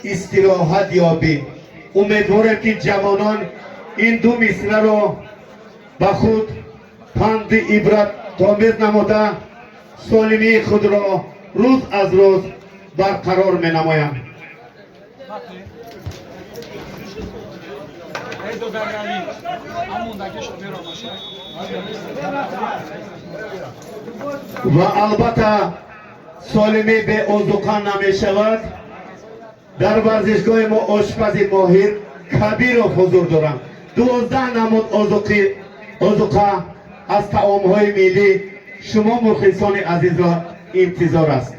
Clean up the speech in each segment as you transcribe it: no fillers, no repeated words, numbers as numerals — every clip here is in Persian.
استراحت یابیم. امیدوارم که جوانان این دو مصرع را به خود پند عبرت آمیز نموده سالمی خود را روز از روز برقرار می نمایند. و البته سالمی به آذوقه نمی شود. در ورزشگاه ما آشپز ماهر کبیر حضور دارند. 12 نمود آذوقه از طعام‌های ملی شما مخلصان عزیز را انتظار است.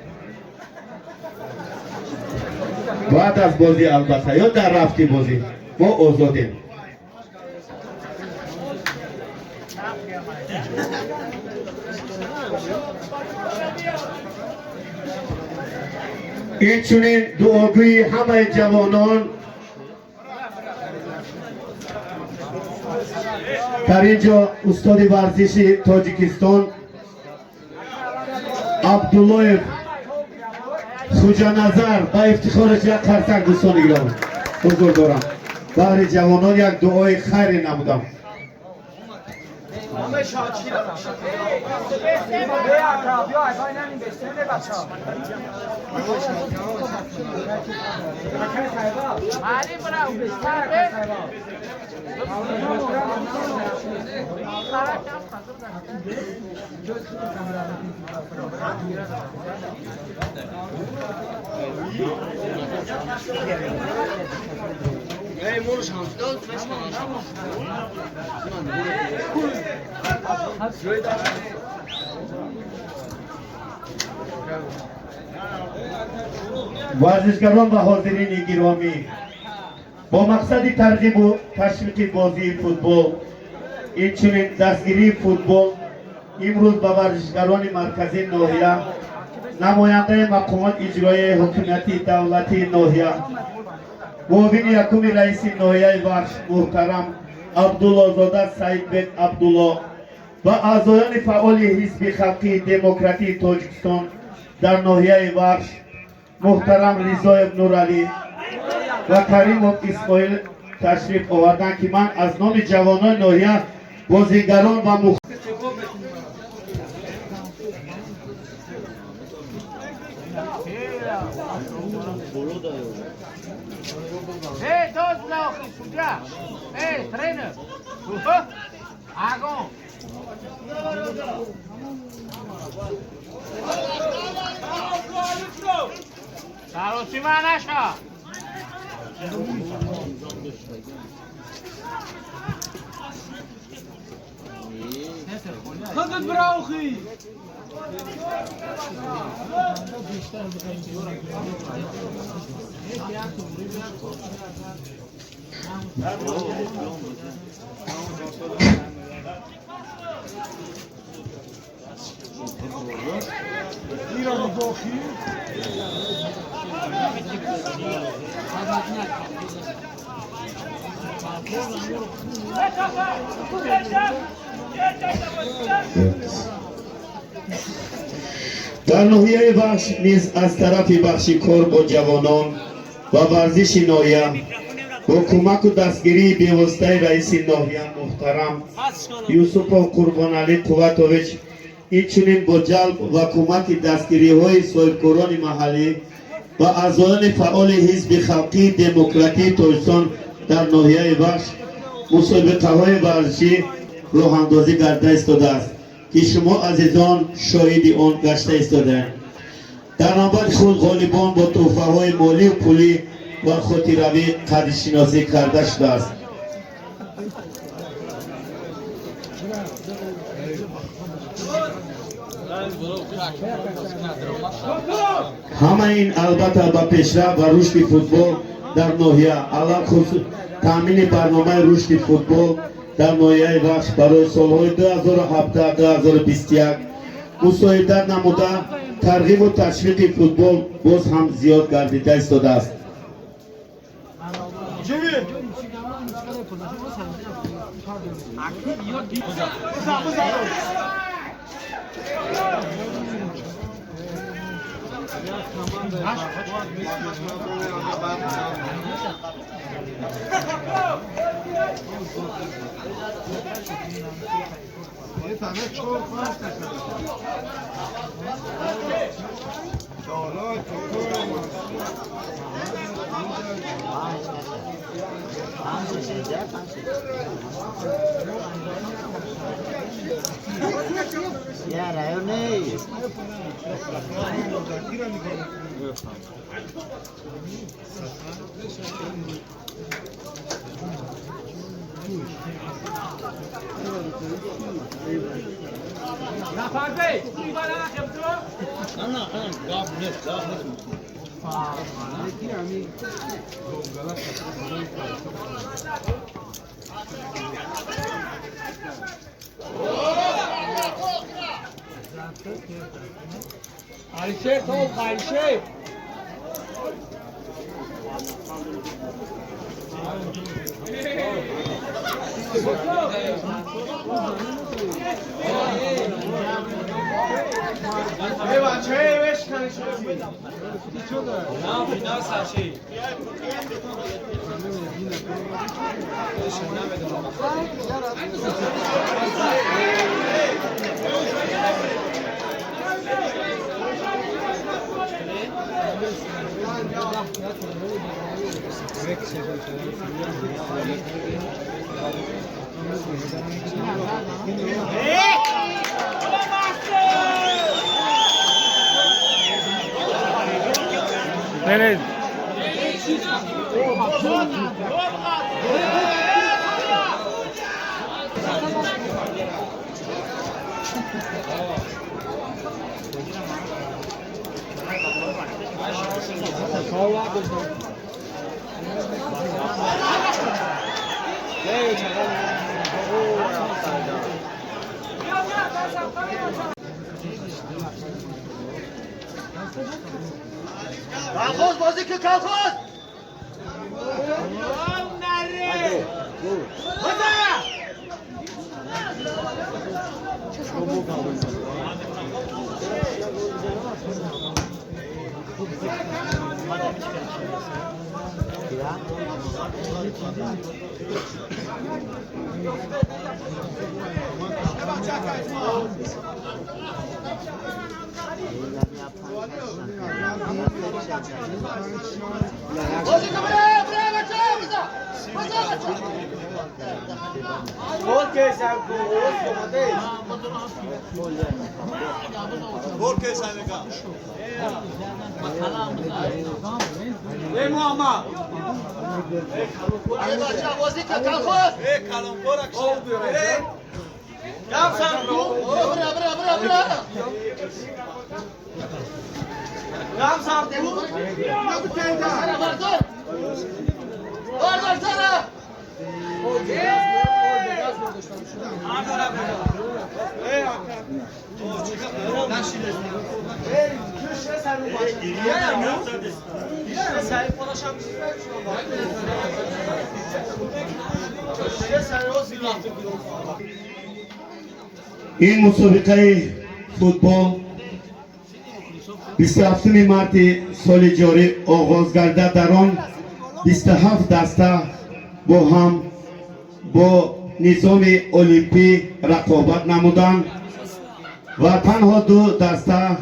بعد از بازی البته یا در رفتی بازی ما آزادیم. این چونین دعاگوی همه جوانان در اینجا استاد ورزشی تاجیکستان عبدالله خوجانظر با افتخارش یک خرسک دوستان گرام حضور دارم. برای جوانان یک دعای خیر نمودم. ورزشکاران و حاضرین گرامی، با مقصد ترغیب و تشویق بازی فوتبال اینچنین دستگیری فوتبال امروز به ورزشکاران مرکزی ناحیه نماینده مقامات اجرایی حکومتی دولتی ناحیه معاون یکم رئیس ناحیه ورش محترم عبدالله زاده سعید بن عبدالله و اعضایان فعال حزب خلقی دموکراتی تاجیکستان در ناحیه ورش محترم رضا نورعلی و کریم اسماعیل تشریف آوردند که من از نام جوانان ناحیه بازیگران و Hey, todos los estudiantes. Hey, trainer. Hago. Sarosima nasha. Kadın brauchi. در ناحیه بخش نیز از طرف بخش کار با جوانان و ورزش ناحیه با کمک و دستگیری بیواسطه رئیس ناحیه محترم یوسف قربانعلی قوتویچ اینچنین با جلب و کمک دستگیری های صاحبکاران محلی و اعضایان فعال حزب خلقی دموکراتی تاجیکستان در ناحیه بخش مسابقه های ورزشی راه اندازی گردیده ایستاده است که شما عزیزان شاهد آن گشته ایستاده‌اند. در نوبت خود غالبان با تحفه های مالی و پولی و خاطروی قدرشناسی کرده شده است. همه این البته به پیشرفت و رشد فوتبال در ناحیه علاوه خصوص تامین برنامه رشد فوتبال در ناحیه بخش برای سالهای 2017-2021 مساعدت نموده ترغیب و تشویق فوتبال باز هم زیاد گردیده ایستاده است. Ya rayo nih. Zafer Bey, bir bana yaptı. Ayşe, top Ayşe. Eyvah, çay beş karışıyor. Ne yapayım, nasıl şey? Nereye? Kalkoz bozuk kalkoz. این مسابقه فوتبال 27 مارت سال جاری آغاز گردد. در آن 27 دسته با هم با نظام المپی رقابت نمودند و تنها دو دسته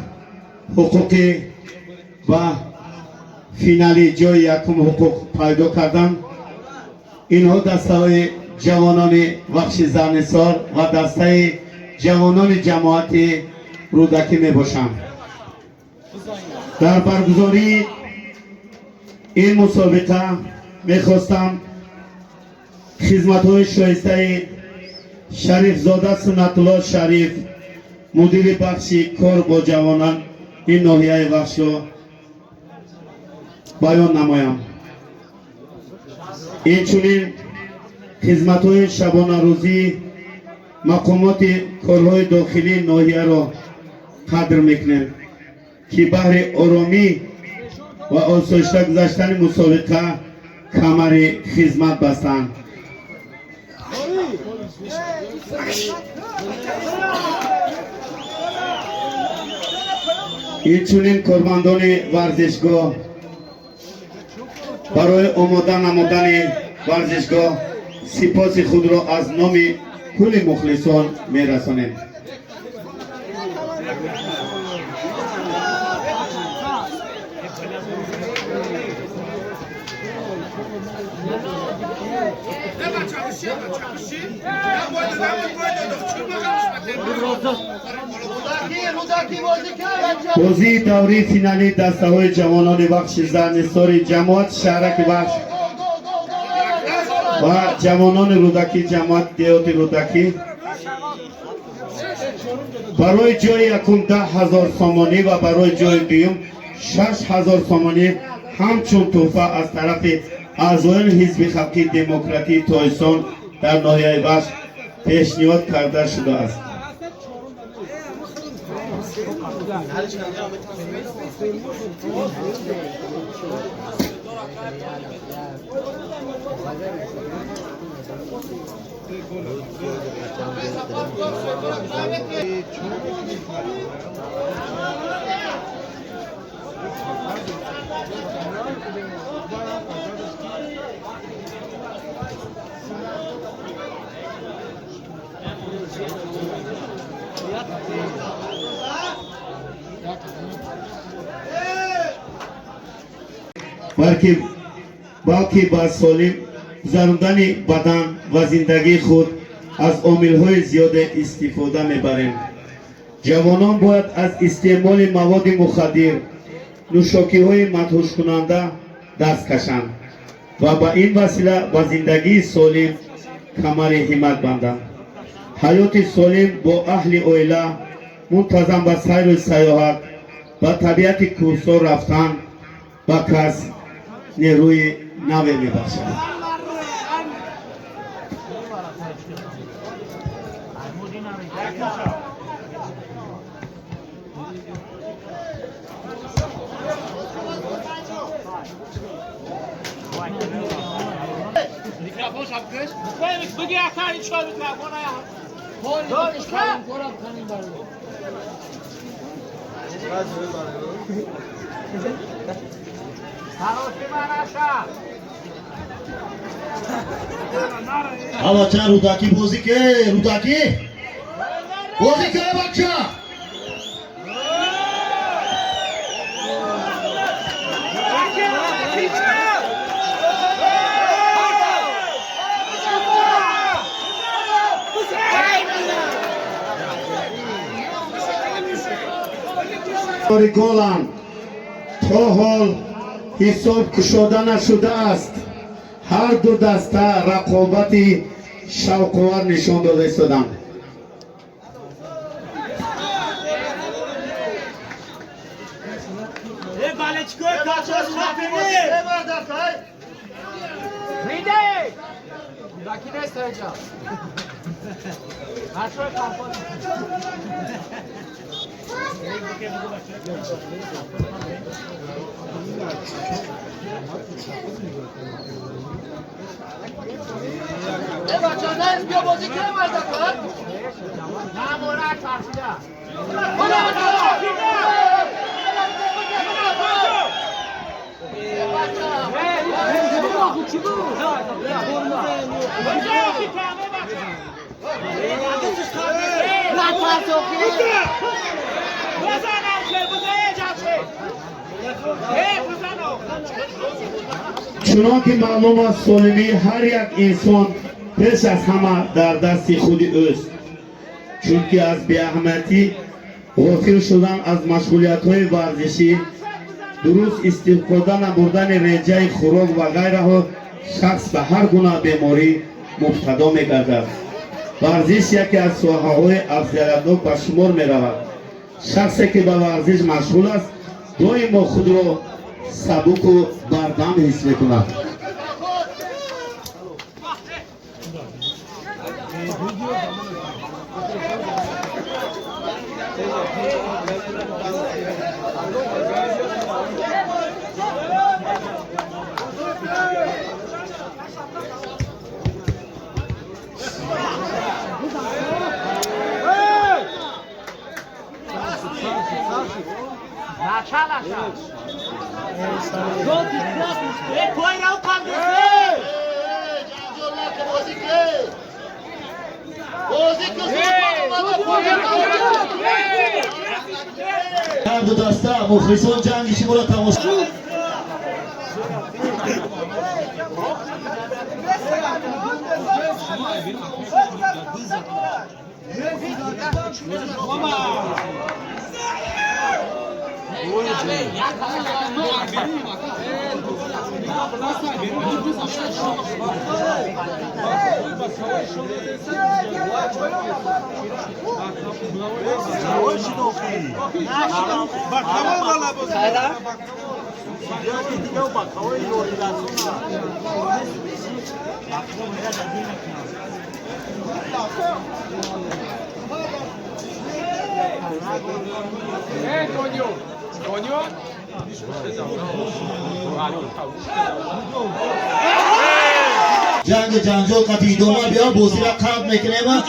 حقوقی و فینالی جای یکم حقوق پیدا کردند. اینها دسته های جوانان بخش زرنسار و دسته جوانان جماعت رودکی می باشند. در برگزاری این مسابقه می خواستم خدمت های شایسته شریف زاده سنت الله شریف مدیر بخش کار با جوانان این ناحیه بخش را بیان نمایم. اینچنین خدمت های شبانه روزی مقامات کارهای داخلی ناحیه را قدر میکنیم که بهر آرامی و آسایشته گذشتن مسابقه کمر خدمت بستند. اینچنین کارمندان ورزشگاه برای آماده نمودن ورزشگاه سپاس خود را از نام کل مخلصان می‌رسانیم. بازی دوری فینالی دسته‌های جوانان بخش زرنثار جماعت شهرک بخش و جوانان رودکی جماعت دیوتی رودکی برای جای یکم 10,000 سامانی و برای جای دوم 6,000 سامانی همچون تحفه از طرف اعضایان حزب خلقی دموکراتی تایسان در ناحیه بخش پیشنهاد کرده شده است. بلکه با سالم گذراندن بدن و زندگی خود از عامل‌های زیاده استفاده می‌بریم. جوانان باید از استعمال مواد مخدر، نوشاکی‌های مدهوش کننده دست کشند و با این وسیله با زندگی سالم کمر همت بندند. حیات سالم با اهل عائله منتظم به سیر و سیاحت و طبیعت کوهسار رفتن با کس نیروی نوی می‌بخشد. بگی اخر این چهار میکروفون بچه رودکی بازی که رودکی بازی که بچه گلند تا حال حساب کشاده نشده است. هر دو دسته رقابتی شوق‌آور نشان داده ایستادند. چنانکه معلوم است سالمی هر یک انسان پیش از همه در دست خود اوست، چونکه از بی‌اهمیتی غافل شدن از مشغولیت‌های ورزشی، درست استفاده نبردن رژه خوراک و غیره شخص به هر گونه بیماری مبتلا می‌گردد. ورزش یکی از ساحه‌های افضلیت‌ناک به شمار می‌رود. شخصی که به ورزش مشغول است دائما خود را سبک و بردم حس می‌کند. هر دو دسته مخلصان جنگ شما را تماشا جنگ جنجال قطعی دوما بیا بازی را قبل میکنیم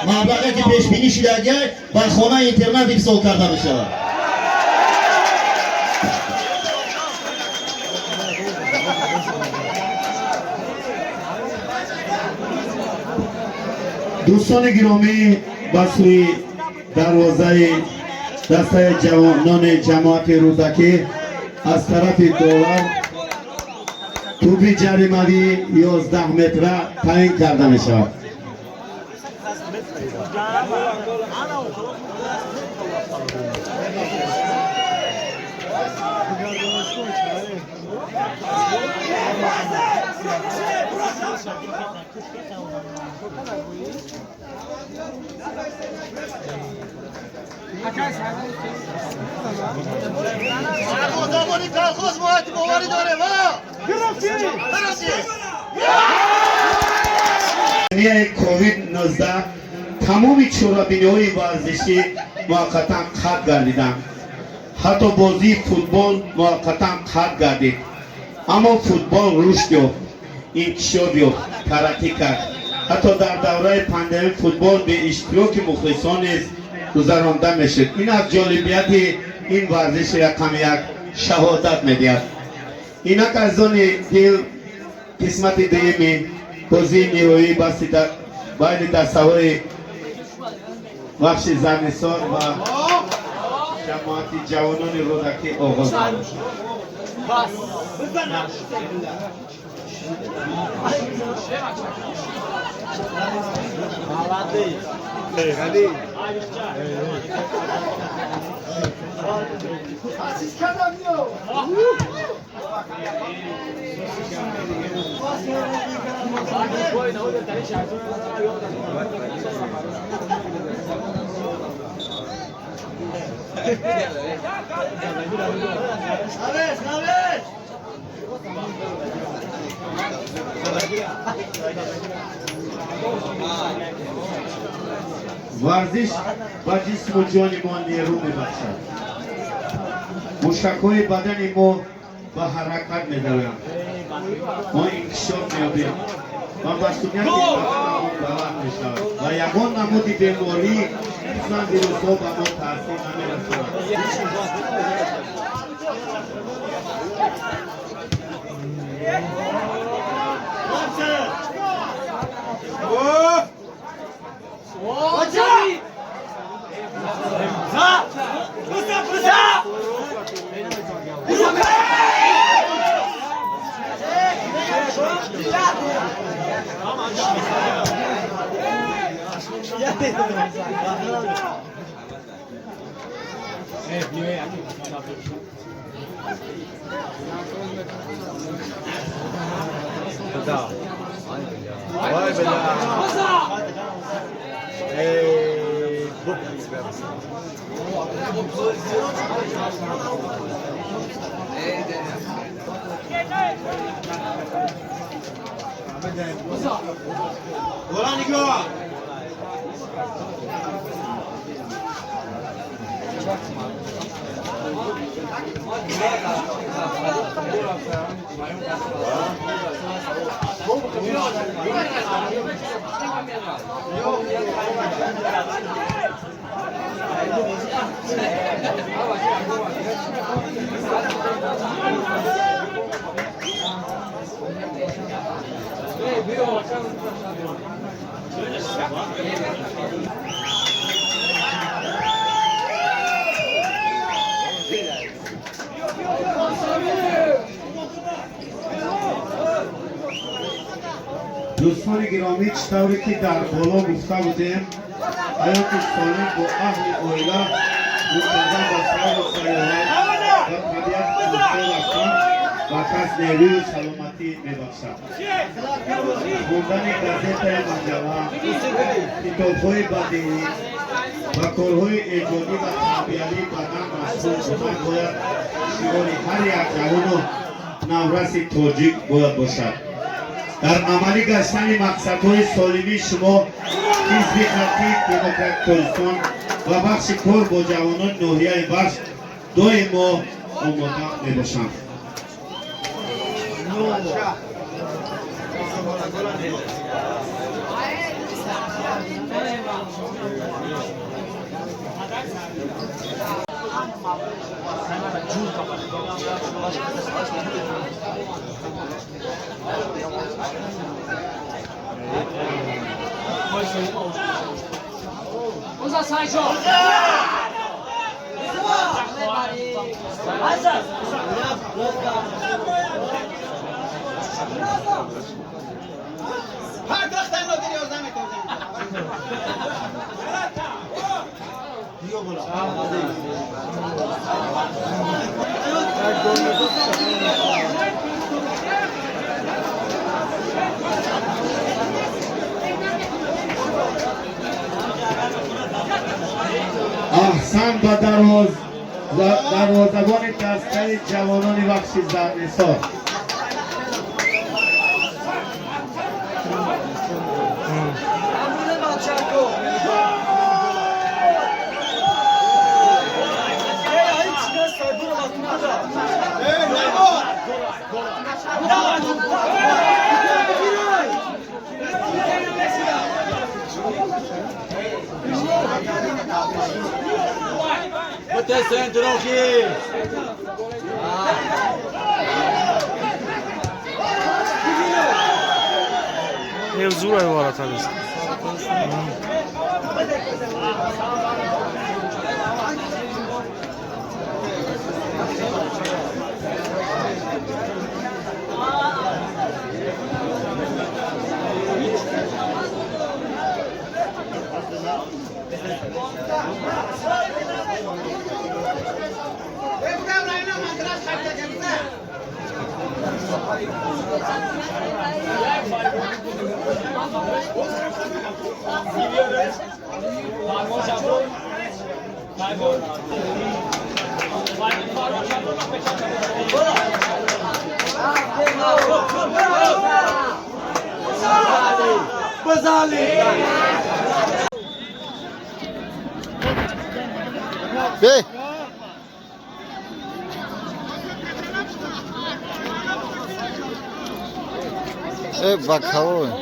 مبلغی که پیش بینی شده بر خانه اینترنت ارسال کرده بشه. دوستان گرامی با سوی دروازه دسته جوانان جماعت رودکی از طرف داور توپی جریمه‌ای 11 متر تعیین کرده می شود. سرمایه‌داری کارخوز باید باوری داره کووید 19 تمامی چرابینی‌های ورزشی موقتا قطع گردیدند. حتی بازی فوتبال موقتا قطع گردید. اما فوتبال رشد یافت، انکشاف یافت، ترقی کرد. حتی در دوره پندمی فوتبال به اشتراک مخلصان نیز گذرانده میشد. این از جالبیت این ورزش رقم یک شهادت میدهد. اینک از آن دل قسمت دیمی بازی نیرویی بسته بین دسته‌های بخش زمینسار و جماعت جوانان رودکی آغاز شد. ورزش با جسم و جان ما نیرو میبخشد. مشک‌های بدن ما با حرکت می‌دوند. ما انکشاف می‌یابیم و مسئولیت بدن ما بلند می‌شود و یگان نمود بیماری اصلا ویروس‌ها به ما تاثیر نمی‌رساند. دوستان گرامی چطوری که در بالا گفته بودیم حیات سالم با اهل اویلا منتظم با سر و سیاحت و طبیعت دوسته رفتن و کس نیروی و سلامتی میبخشد. خوندن گازت مجله، کتاب‌های بدیعی و کارهای ایجادی و تربیتی بدن مشغول بودن باید شعار هر یک جوان و نورس تاجیک باید باشد. در عملی گشتن مقصدهای سالمی شما حزب خلقی دموکرات کردستان و بخش کار با جوانان ناحیه بخش دائما آماده میباشند. Usa Sancho! هر دختر نادری آزم میکنم. احسن به دروازه‌بان دسته جوانان بخش زرنثار. Bota centro aqui. Eu zuro agora, talvez. Bey. Bakalım.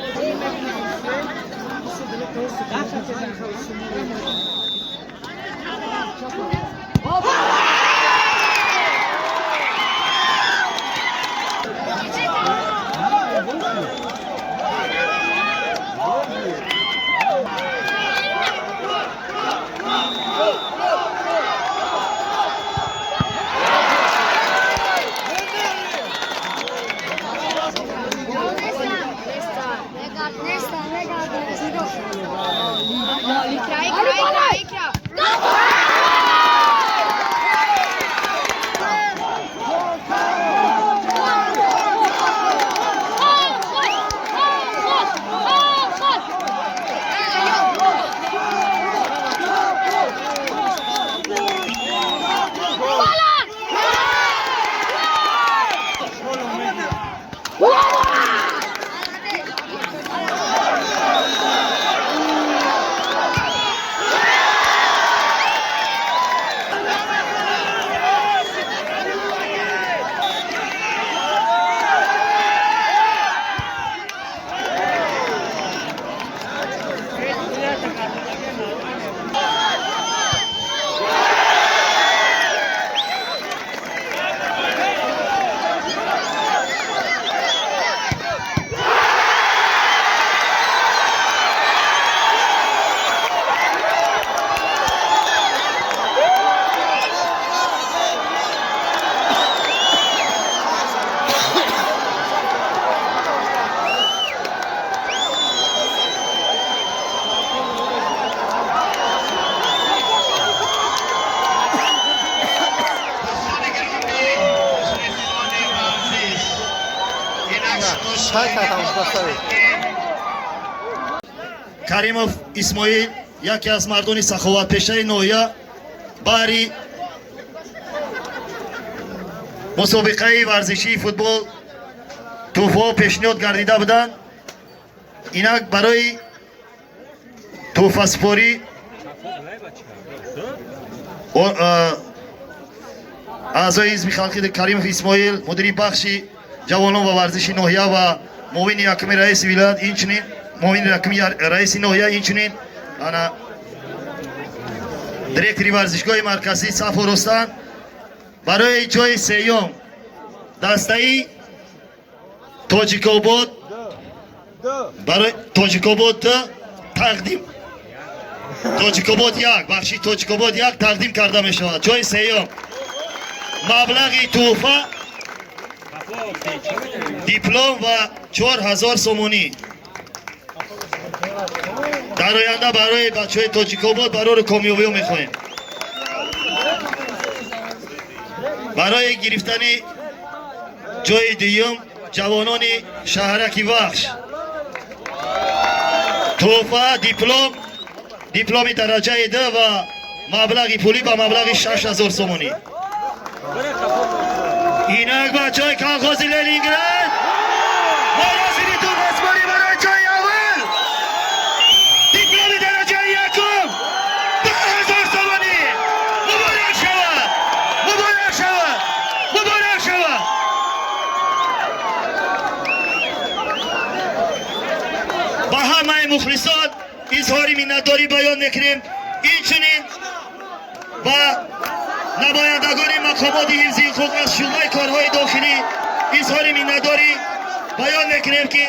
Каримов Исмоил яке аз мардони саховатпешаи ноҳия баҳри мусобиқаи варзишии футбол тӯҳфаҳо пешниҳод гардида буданд. Инак барои тӯҳфасупорӣ аъзои ҳизби халқи Каримов Исмоил, мудири бахши ҷавонон ва варзиши ноҳия ва муовини якуми раиси вилоят, инчунин муовини якуми раиси ноҳия, инчунин ана директори варзишгоҳи марказӣ саф оростанд. барои ҷои сеюм дастаи Тоҷикобод барои Тоҷикобод тақдим Тоҷикобод 1 бахши Тоҷикобод 1 тақдим карда мешавад. ҷои сеюм маблағи тӯҳфа диплом ва 4000 сомонӣ. дар оянда барои бачаҳои Тоҷикобод барори комёбиҳо мехоҳем. барои гирифтани ҷои дуюм ҷавонони шаҳраки вахш тӯҳфа дипломи дараҷаи 2 ва маблағи пулӣ ба маблағи 6000 сомонӣ. инак бачаҳои колхози Ленинград моросини тӯҳфасупорӣ барои ҷои аввал дипломи дараҷаи 1 10,000 сомонӣ. муборак шавад, муборак шавад, муборак шавад. ба ҳамаи мухлисон изҳори миннатдорӣ баён мекунем. инчунин ба намояндагони мақомоти ҳифзи ҳуқуқ аз шӯъбаи корҳои дохилӣ изҳори миннатдорӣ баён мекунем ки